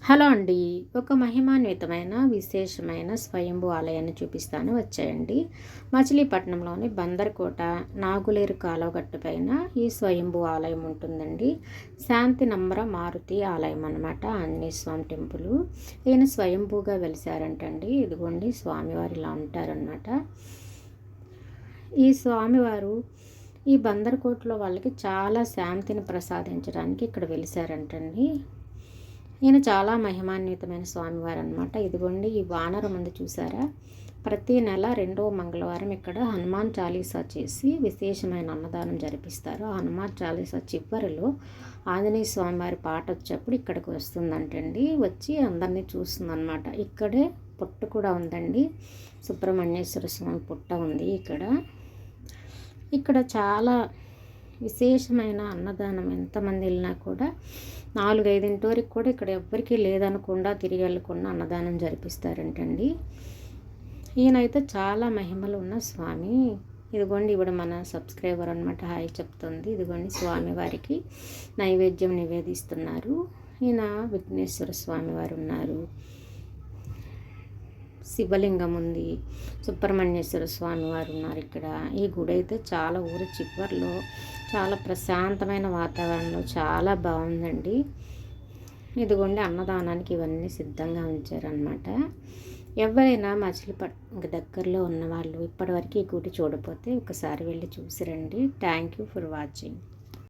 Hello అండి. ఒక మహిమాన్వితమైన విశేషమైన స్వయంభూ ఆలయాన్ని చూపిస్తాను వచ్చేయండి. మచిలీపట్నంలోని బందర్కోట నాగులేరు కాలువగట్టు పైన ఈ స్వయంభూ ఆలయం ఉంటుందండి. శాంతి నమ్ర మారుతి ఆలయం అన్నమాట. ఆంజనేయ స్వామి టెంపుల్. ఈయన స్వయంభూగా వెలిశారంటండి. ఇదిగోండి స్వామివారు ఇలా ఉంటారనమాట. ఈ స్వామివారు ఈ బందర్కోటలో వాళ్ళకి చాలా శాంతిని ప్రసాదించడానికి ఇక్కడ వెలిశారంటండి. ఈయన చాలా మహిమాన్వితమైన స్వామివారు అనమాట. ఇదిగోండి ఈ వానరం ఉంది చూసారా, ప్రతి నెల 2వ మంగళవారం ఇక్కడ హనుమాన్ చాలీసా చేసి విశేషమైన అన్నదానం జరిపిస్తారు. ఆ హనుమాన్ చాలీసా చివరిలో ఆంజనేయ స్వామివారి పాట వచ్చేప్పుడు ఇక్కడికి వస్తుందంటండి. వచ్చి అందరినీ చూస్తుందన్నమాట. ఇక్కడే పుట్ట కూడా ఉందండి. సుబ్రహ్మణ్యేశ్వర స్వామి పుట్ట ఉంది ఇక్కడ. ఇక్కడ చాలా విశేషమైన అన్నదానం. ఎంతమంది వెళ్ళినా కూడా 4-5 వరకు కూడా ఇక్కడ ఎవ్వరికీ లేదనకుండా తిరిగి వెళ్ళకుండా అన్నదానం జరిపిస్తారంటండి. ఈయనైతే చాలా మహిమలు ఉన్న స్వామి. ఇదిగోండి ఇవిడ మన సబ్స్క్రైబర్ అనమాట, హాయ్ చెప్తుంది. ఇదిగోండి స్వామివారికి నైవేద్యం నివేదిస్తున్నారు. ఈయన విఘ్నేశ్వర స్వామివారు ఉన్నారు, శివలింగం ఉంది, సుబ్రహ్మణ్యేశ్వర స్వామి వారు ఉన్నారు ఇక్కడ. ఈ గుడి అయితే చాలా ఊరి చివరిలో చాలా ప్రశాంతమైన వాతావరణంలో చాలా బాగుందండి. ఇదిగోండి అన్నదానానికి ఇవన్నీ సిద్ధంగా ఉంచారనమాట. ఎవరైనా మచిలీపట్నం దగ్గరలో ఉన్నవాళ్ళు ఇప్పటివరకు ఈ గుడి చూడకపోతే ఒకసారి వెళ్ళి చూసిరండి. Thank you for watching.